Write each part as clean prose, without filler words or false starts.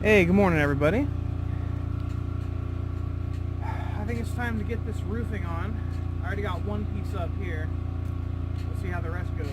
Hey, good morning everybody. I think it's time to get this roofing on. I already got one piece up here. We'll see how the rest goes.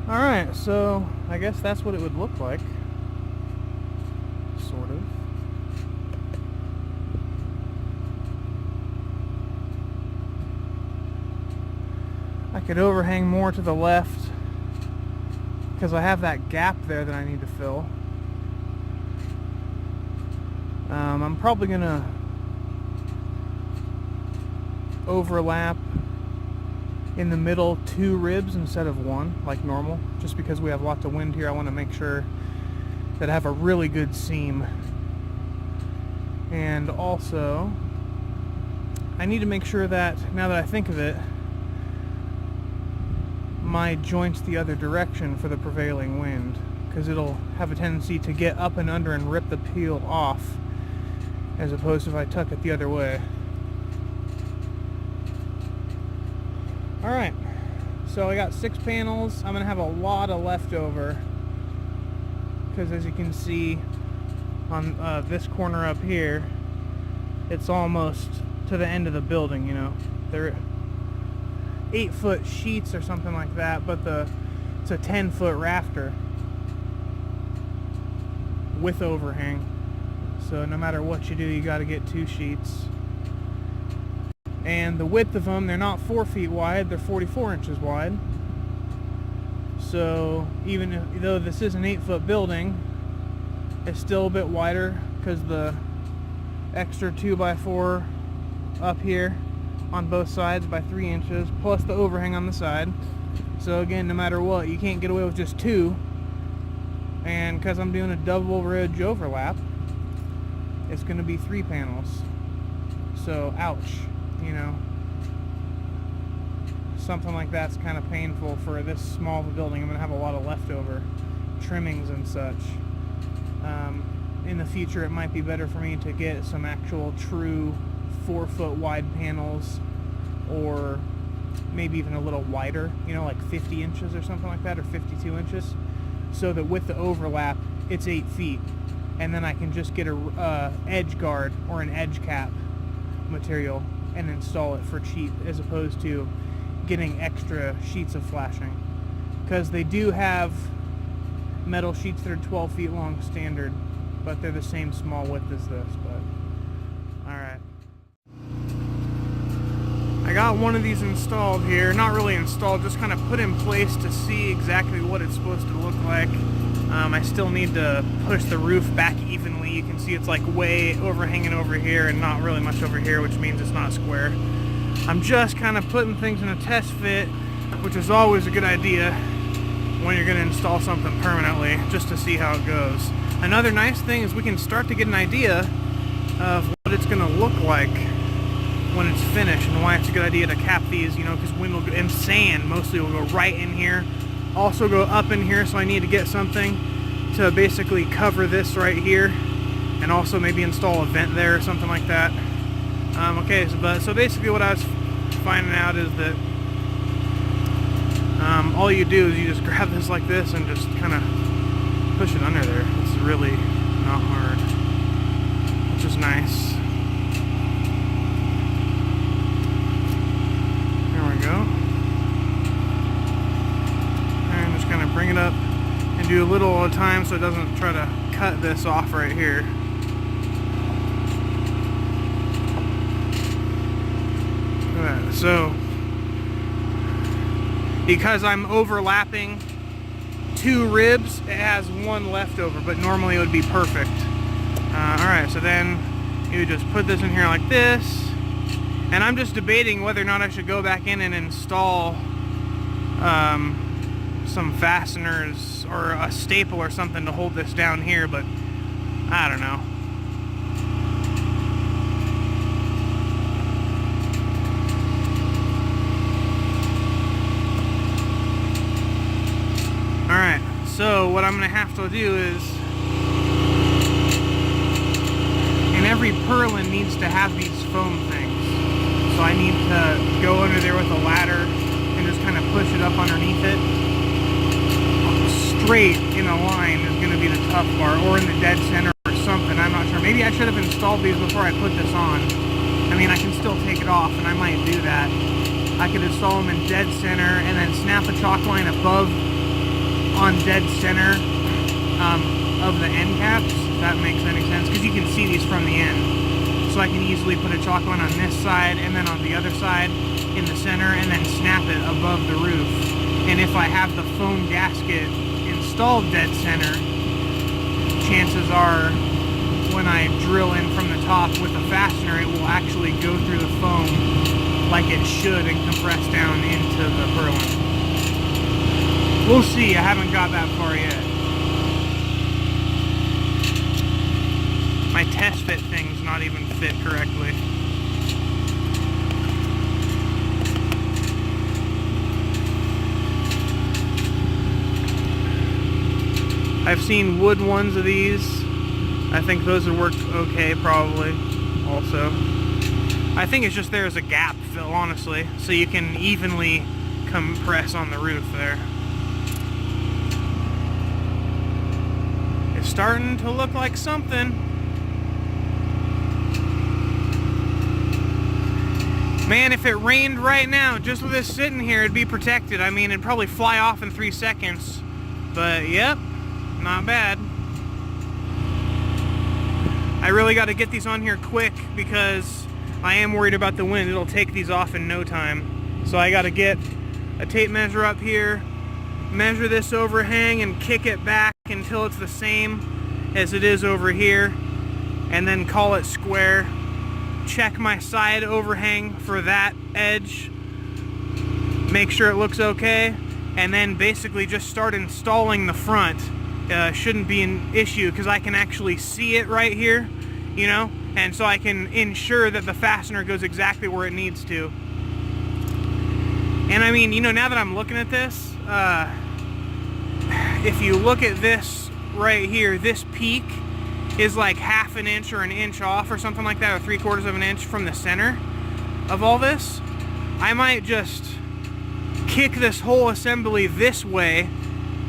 Alright, so I guess that's what it would look like. Sort of. I could overhang more to the left because I have that gap there that I need to fill. I'm probably going to overlap in the middle 2 ribs instead of 1 like normal, just because we have lots of wind here. I want to make sure that I have a really good seam. And also I need to make sure that, now that I think of it, my joint's the other direction for the prevailing wind, because it'll have a tendency to get up and under and rip the peel off, as opposed to if I tuck it the other way. Alright, so I got 6 panels. I'm going to have a lot of leftover, because as you can see on this corner up here, it's almost to the end of the building, you know. They're 8-foot sheets or something like that, but it's a 10-foot rafter with overhang. So no matter what you do, you got to get 2 sheets. And the width of them, they're not 4 feet wide, they're 44 inches wide. So even though this is an 8-foot building, it's still a bit wider because the extra 2x4 up here on both sides by 3 inches, plus the overhang on the side. So again, no matter what, you can't get away with just 2. And because I'm doing a double ridge overlap, it's going to be 3 panels. So ouch. You know, something like that's kind of painful for this small of a building. I'm going to have a lot of leftover trimmings and such. In the future, it might be better for me to get some actual true 4-foot wide panels, or maybe even a little wider, you know, like 50 inches or something like that, or 52 inches, so that with the overlap, it's 8 feet. And then I can just get a edge guard or an edge cap material and install it for cheap, as opposed to getting extra sheets of flashing, because they do have metal sheets that are 12 feet long standard, but they're the same small width as this. But alright, I got one of these installed here, not really installed, just kind of put in place to see exactly what it's supposed to look like. I still need to push the roof back evenly. You can see it's like way overhanging over here and not really much over here, which means it's not square. I'm just kind of putting things in a test fit, which is always a good idea. when you're going to install something permanently, just to see how it goes. Another nice thing is we can start to get an idea of what it's going to look like when it's finished, and why it's a good idea to cap these, you know, because wind will go, and sand mostly will go right in here, also go up in here, so I need to get something to basically cover this right here, and also maybe install a vent there or something like that. Okay, so basically what I was finding out is that all you do is you just grab this like this and just kind of push it under there. It's really not hard, which is nice. Go. And just kind of bring it up and do a little at a time so it doesn't try to cut this off right here. Look at that. So, because I'm overlapping 2 ribs, it has 1 left over, but normally it would be perfect. Alright, so then you just put this in here like this. And I'm just debating whether or not I should go back in and install some fasteners or a staple or something to hold this down here, but I don't know. Alright, so what I'm going to have to do is, and every purlin needs to have these foam things. So I need to go under there with a ladder and just kind of push it up underneath it. Straight in a line is going to be the tough part, or in the dead center or something, I'm not sure. Maybe I should have installed these before I put this on. I mean, I can still take it off, and I might do that. I could install them in dead center and then snap a chalk line above on dead center of the end caps, if that makes any sense, because you can see these from the end. So I can easily put a chalk line on this side and then on the other side in the center, and then snap it above the roof. And if I have the foam gasket installed dead center, chances are when I drill in from the top with a fastener, it will actually go through the foam like it should and compress down into the purlin. We'll see, I haven't got that far yet. My test fit thing's not even fit correctly. I've seen wood ones of these. I think those would work okay, probably, also. I think it's just there as a gap fill, honestly, so you can evenly compress on the roof there. It's starting to look like something. Man, if it rained right now, just with this sitting here, it'd be protected. I mean, it'd probably fly off in 3 seconds. But, yep, not bad. I really got to get these on here quick because I am worried about the wind. It'll take these off in no time. So I got to get a tape measure up here, measure this overhang and kick it back until it's the same as it is over here, and then call it square. Check my side overhang for that edge, make sure it looks okay, and then basically just start installing the front. Shouldn't be an issue because I can actually see it right here, you know, and so I can ensure that the fastener goes exactly where it needs to. And I mean, you know, now that I'm looking at this, if you look at this right here, this peak is like 1/2 an inch or an inch off or something like that, or 3/4 of an inch from the center of all this. I might just kick this whole assembly this way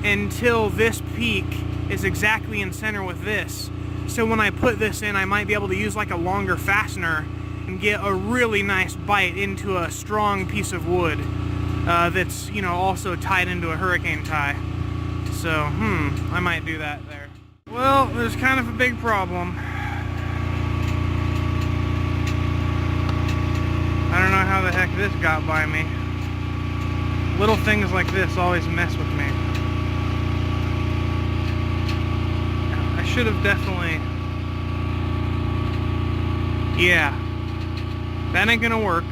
until this peak is exactly in center with this. So when I put this in, I might be able to use like a longer fastener and get a really nice bite into a strong piece of wood that's, you know, also tied into a hurricane tie. So, I might do that there. Well, there's kind of a big problem. I don't know how the heck this got by me. Little things like this always mess with me. I should have definitely... Yeah. That ain't gonna work.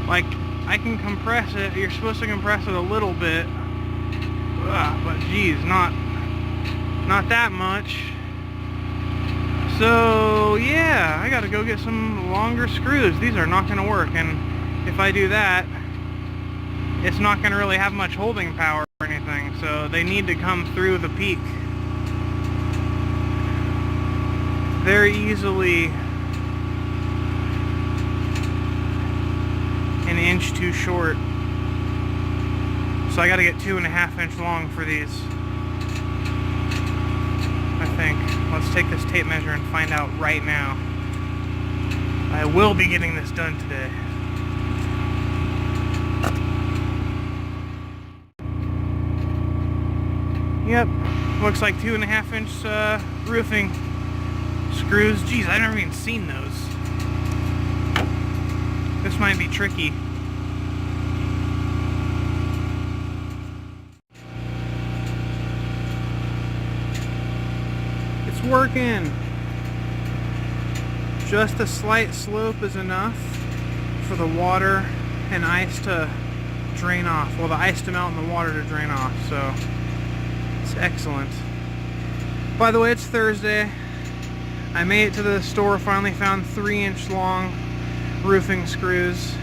Like, I can compress it. You're supposed to compress it a little bit. Ugh. geez, not that much. So yeah, I gotta go get some longer screws. These are not gonna work, and if I do that, it's not gonna really have much holding power or anything, so they need to come through the peak. Very easily an inch too short. So I gotta get 2.5 inch long for these, I think. Let's take this tape measure and find out right now. I will be getting this done today. Yep, looks like 2.5 inch roofing screws. Geez, I've never even seen those. This might be tricky. It's working. Just a slight slope is enough for the water and ice to drain off. Well, the ice to melt and the water to drain off, so it's excellent. By the way, it's Thursday. I made it to the store, finally found 3-inch long roofing screws,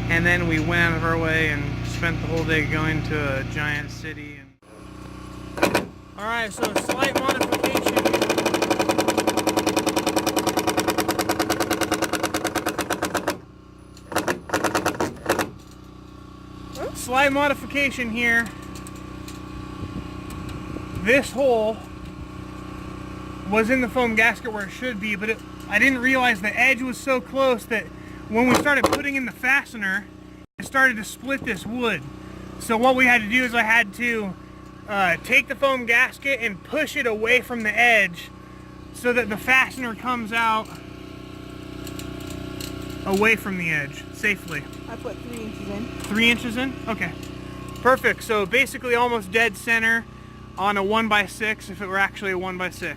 and then we went out of our way and spent the whole day going to a giant city. Alright, so a slight modification. Slight modification here. This hole was in the foam gasket where it should be, but I didn't realize the edge was so close that when we started putting in the fastener, it started to split this wood. So what we had to do is I had to take the foam gasket and push it away from the edge so that the fastener comes out away from the edge safely. I put 3 inches in. 3 inches in? Okay. Perfect. So basically almost dead center on a 1x6 if it were actually a 1x6.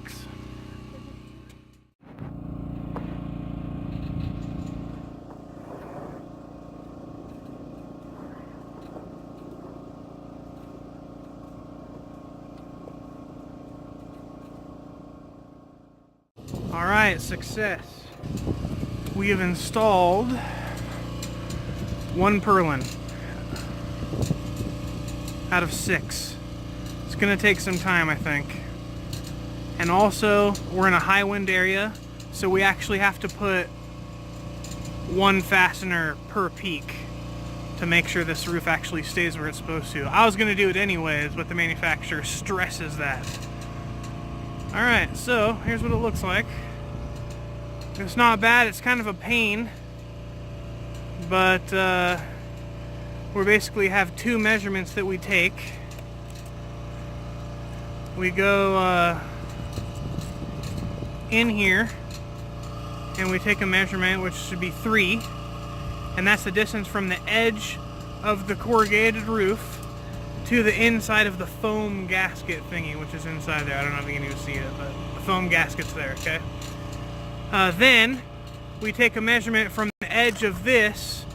Alright, success. We have installed one purlin out of 6. It's gonna take some time, I think. And also, we're in a high wind area, so we actually have to put one fastener per peak to make sure this roof actually stays where it's supposed to. I was gonna do it anyways, but the manufacturer stresses that. Alright, so here's what it looks like. It's not bad, it's kind of a pain, but we basically have 2 measurements that we take. We go in here and we take a measurement, which should be 3, and that's the distance from the edge of the corrugated roof to the inside of the foam gasket thingy, which is inside there. I don't know if you can even see it, but the foam gasket's there, okay? Then we take a measurement from the edge of this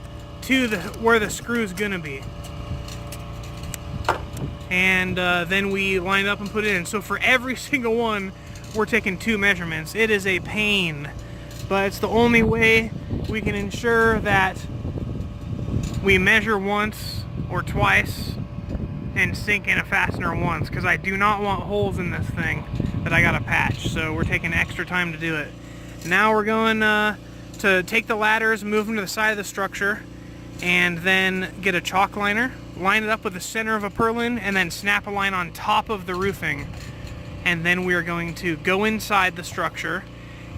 to where the screw's gonna be. And then we line up and put it in. So for every single one, we're taking 2 measurements. It is a pain, but it's the only way we can ensure that we measure once or twice and sink in a fastener once, because I do not want holes in this thing that I gotta patch. So we're taking extra time to do it. Now we're going to take the ladders, move them to the side of the structure, and then get a chalk liner, line it up with the center of a purlin, and then snap a line on top of the roofing. And then we are going to go inside the structure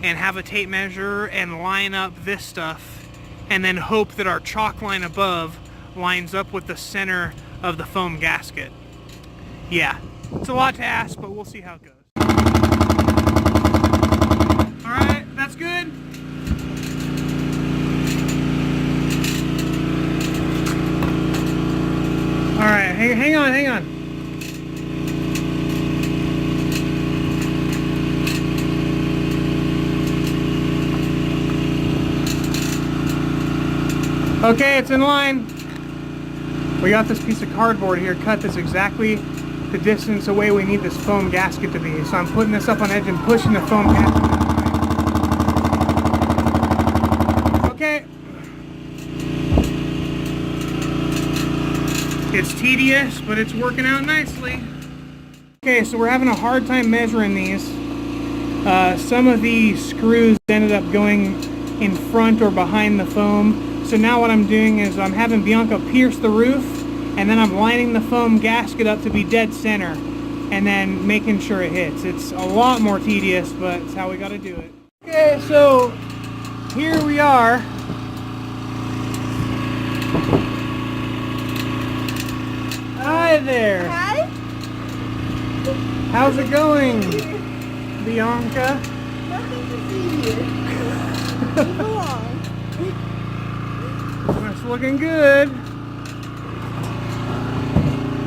and have a tape measure and line up this stuff, and then hope that our chalk line above lines up with the center of the foam gasket. Yeah, it's a lot to ask, but we'll see how it goes. Alright, that's good. Alright, hang on. Okay, it's in line. We got this piece of cardboard here, cut this exactly the distance away we need this foam gasket to be. So I'm putting this up on edge and pushing the foam gasket. Okay. It's tedious, but it's working out nicely. Okay, so we're having a hard time measuring these. Some of the screws ended up going in front or behind the foam. So now what I'm doing is I'm having Bianca pierce the roof, and then I'm lining the foam gasket up to be dead center, and then making sure it hits. It's a lot more tedious, but it's how we gotta do it. Okay, so here we are. Hi there. Hi. How's it going, Bianca? Nothing to see here. Move along. It's looking good.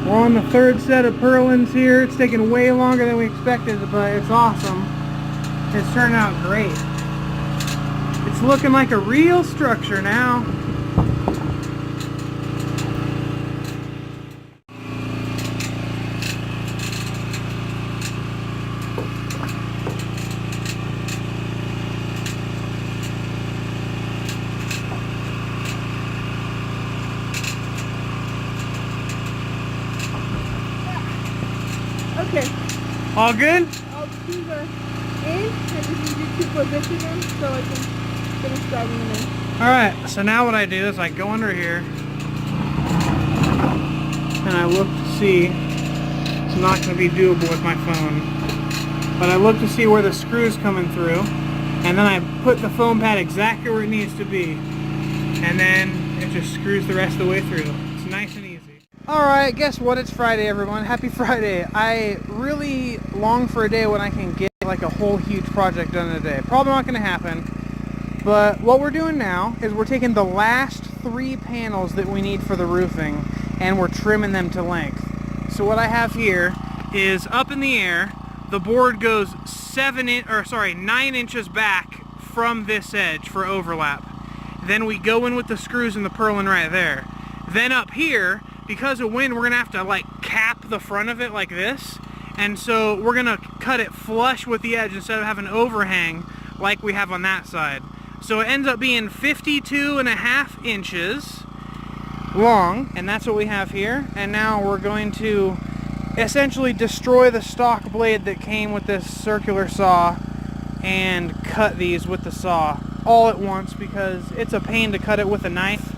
We're on the third set of purlins here. It's taking way longer than we expected, but it's awesome. It's turned out great. It's looking like a real structure now. Okay. All good? All the screws are in. I just need you to position them so I can finish driving them in. Alright, so now what I do is I go under here and I look to see. It's not going to be doable with my phone, but I look to see where the screw's coming through, and then I put the foam pad exactly where it needs to be, and then it just screws the rest of the way through. It's nice and easy. Alright, guess what? It's Friday, everyone. Happy Friday. I really long for a day when I can get like a whole huge project done in a day. Probably not going to happen, but what we're doing now is we're taking the last 3 panels that we need for the roofing and we're trimming them to length. So what I have here is up in the air, the board goes 9 inches back from this edge for overlap. Then we go in with the screws and the purlin right there. Then up here, because of wind, we're gonna have to like cap the front of it like this, and so we're gonna cut it flush with the edge instead of having an overhang like we have on that side. So it ends up being 52.5 inches long, and that's what we have here. And now we're going to essentially destroy the stock blade that came with this circular saw and cut these with the saw all at once, because it's a pain to cut it with a knife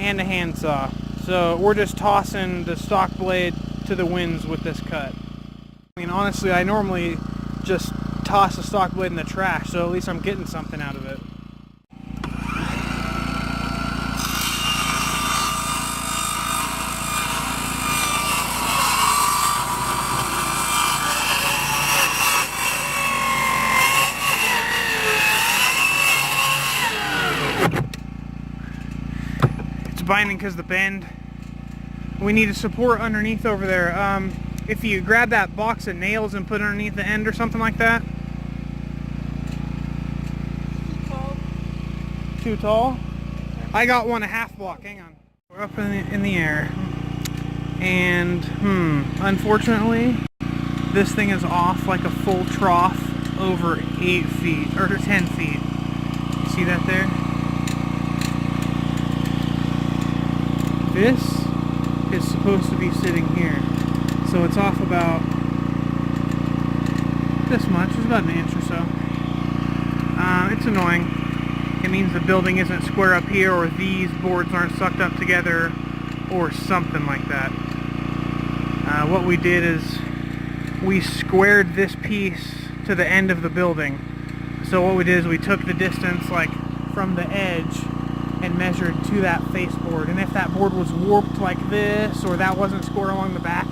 and a handsaw. So we're just tossing the stock blade to the winds with this cut. I mean, honestly, I normally just toss the stock blade in the trash, so at least I'm getting something out of it. It's binding because the bend. We need a support underneath over there. If you grab that box of nails and put it underneath the end or something like that. Too tall. Too tall? I got one a half block. Hang on. We're up in the air. And, unfortunately, this thing is off like a full trough over 8 feet, or 10 feet. See that there? This is supposed to be sitting here. So it's off about this much. It's about an inch or so. It's annoying. It means the building isn't square up here, or these boards aren't sucked up together, or something like that. What we did is we squared this piece to the end of the building. So what we did is we took the distance like from the edge and measured to that face board. And if that board was warped like this, or that wasn't square along the back,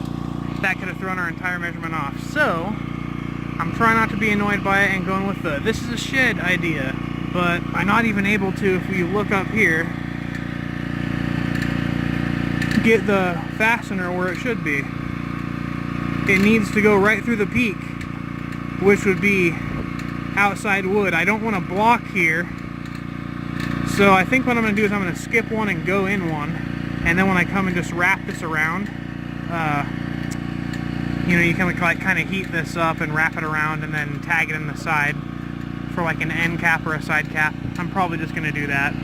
that could have thrown our entire measurement off. So I'm trying not to be annoyed by it and going with the this is a shed idea. But I'm not even able to, if we look up here, get the fastener where it should be. It needs to go right through the peak, which would be outside wood. I don't want to block here, so I think what I'm going to do is I'm going to skip one and go in one, and then when I come and just wrap this around, You know, you can like kind of heat this up and wrap it around and then tag it in the side for like an end cap or a side cap. I'm probably just going to do that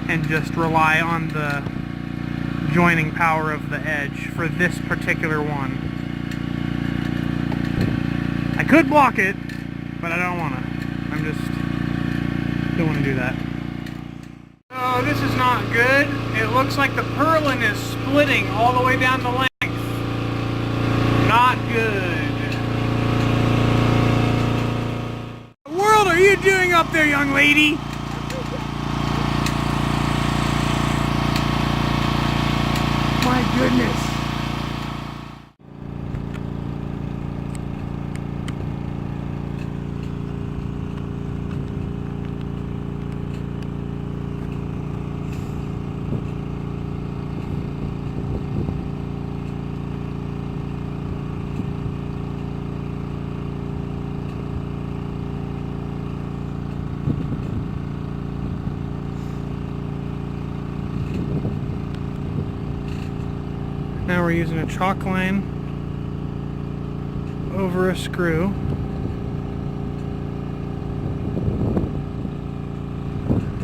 and just rely on the joining power of the edge for this particular one. I could block it, but I don't want to. Don't want to do that. Oh, this is not good. It looks like the purlin is splitting all the way down the length. Not good. What in the world are you doing up there, young lady? My goodness. Now we're using a chalk line over a screw.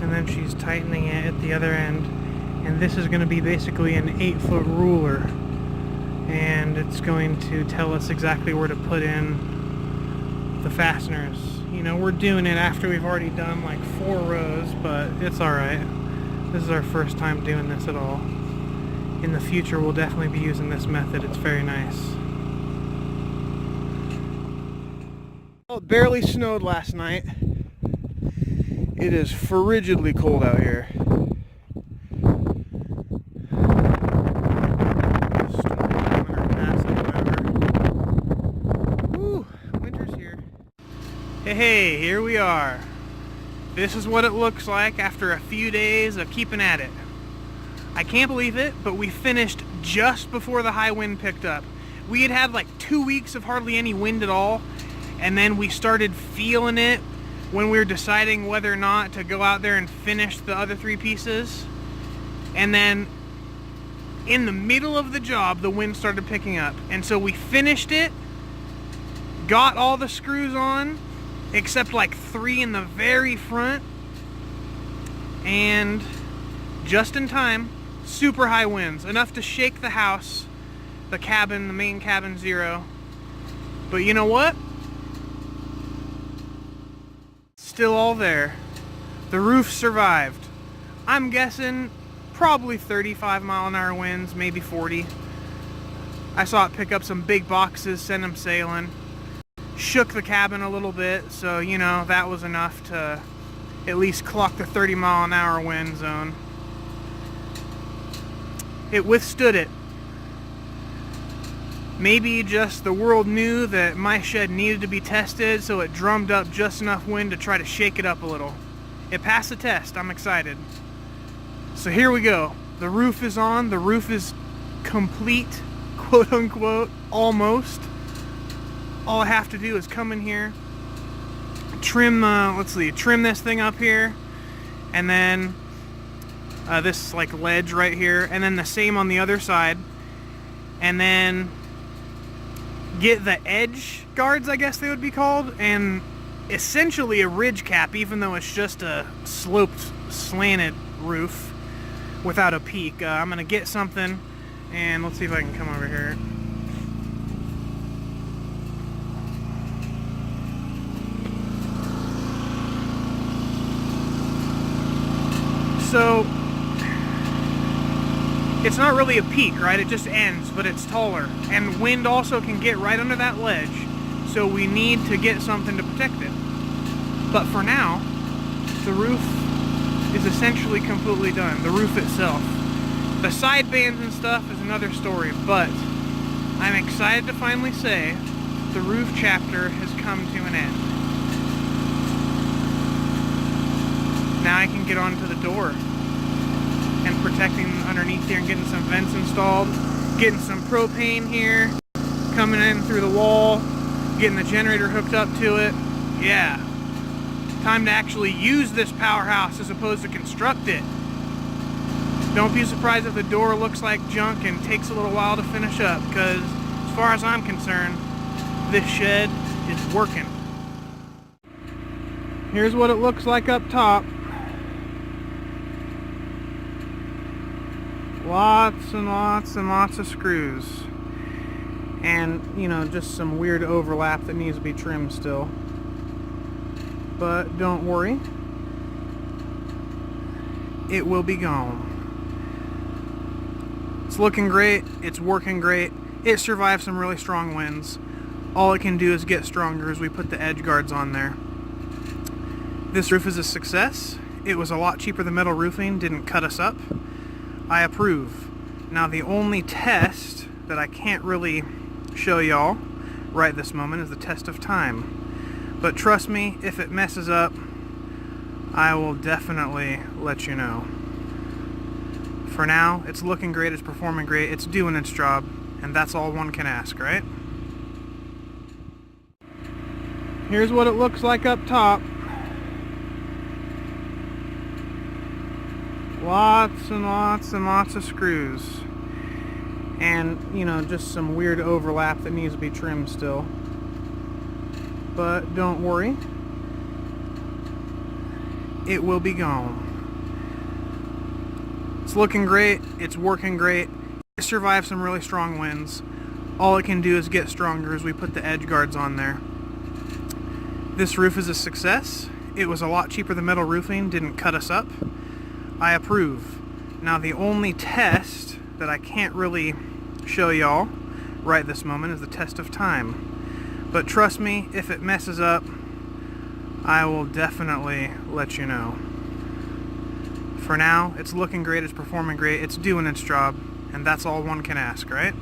And then she's tightening it at the other end. And this is going to be basically an 8-foot ruler. And it's going to tell us exactly where to put in the fasteners. You know, we're doing it after we've already done like 4 rows, but it's alright. This is our first time doing this at all. In the future, we'll definitely be using this method. It's very nice. Well, it barely snowed last night. It is frigidly cold out here. Woo, winter's here. Hey, here we are. This is what it looks like after a few days of keeping at it. I can't believe it, but we finished just before the high wind picked up. We had had like 2 weeks of hardly any wind at all, and then we started feeling it when we were deciding whether or not to go out there and finish the other 3 pieces. And then in the middle of the job, the wind started picking up. And so we finished it, got all the screws on, except like 3 in the very front, and just in time, super high winds, enough to shake the house, the cabin, the main cabin 0. But you know what? Still all there. The roof survived. I'm guessing probably 35-mile-an-hour winds, maybe 40. I saw it pick up some big boxes, send them sailing. Shook the cabin a little bit, so you know, that was enough to at least clock the 30-mile-an-hour wind zone. It withstood it. Maybe just the world knew that my shed needed to be tested, so it drummed up just enough wind to try to shake it up a little. It passed the test. I'm excited. So here we go. The roof is on. The roof is complete, quote unquote, almost. All I have to do is come in here, trim this thing up here, and then this like ledge right here, and then the same on the other side, and then get the edge guards, I guess they would be called, and essentially a ridge cap, even though it's just a sloped, slanted roof without a peak. I'm gonna get something, and let's see if I can come over here. So it's not really a peak, right? It just ends, but it's taller. And wind also can get right under that ledge, so we need to get something to protect it. But for now, the roof is essentially completely done. The roof itself. The side bands and stuff is another story, but I'm excited to finally say the roof chapter has come to an end. Now I can get onto the door and protecting underneath here and getting some vents installed, getting some propane here, coming in through the wall, getting the generator hooked up to it. Yeah, time to actually use this powerhouse as opposed to construct it. Don't be surprised if the door looks like junk and takes a little while to finish up, because as far as I'm concerned, this shed is working. Here's what it looks like up top. Lots and lots and lots of screws. And, you know, just some weird overlap that needs to be trimmed still. But don't worry. It will be gone. It's looking great. It's working great. It survived some really strong winds. All it can do is get stronger as we put the edge guards on there. This roof is a success. It was a lot cheaper than metal roofing. Didn't cut us up. I approve. Now the only test that I can't really show y'all right this moment is the test of time. But trust me, if it messes up, I will definitely let you know. For now, it's looking great, it's performing great, it's doing its job, and that's all one can ask, right? Here's what it looks like up top. Lots and lots and lots of screws. And, you know, just some weird overlap that needs to be trimmed still. But don't worry. It will be gone. It's looking great. It's working great. It survived some really strong winds. All it can do is get stronger as we put the edge guards on there. This roof is a success. It was a lot cheaper than metal roofing. Didn't cut us up. I approve. Now the only test that I can't really show y'all right this moment is the test of time. But trust me, if it messes up, I will definitely let you know. For now, it's looking great, it's performing great, it's doing its job, and that's all one can ask, right?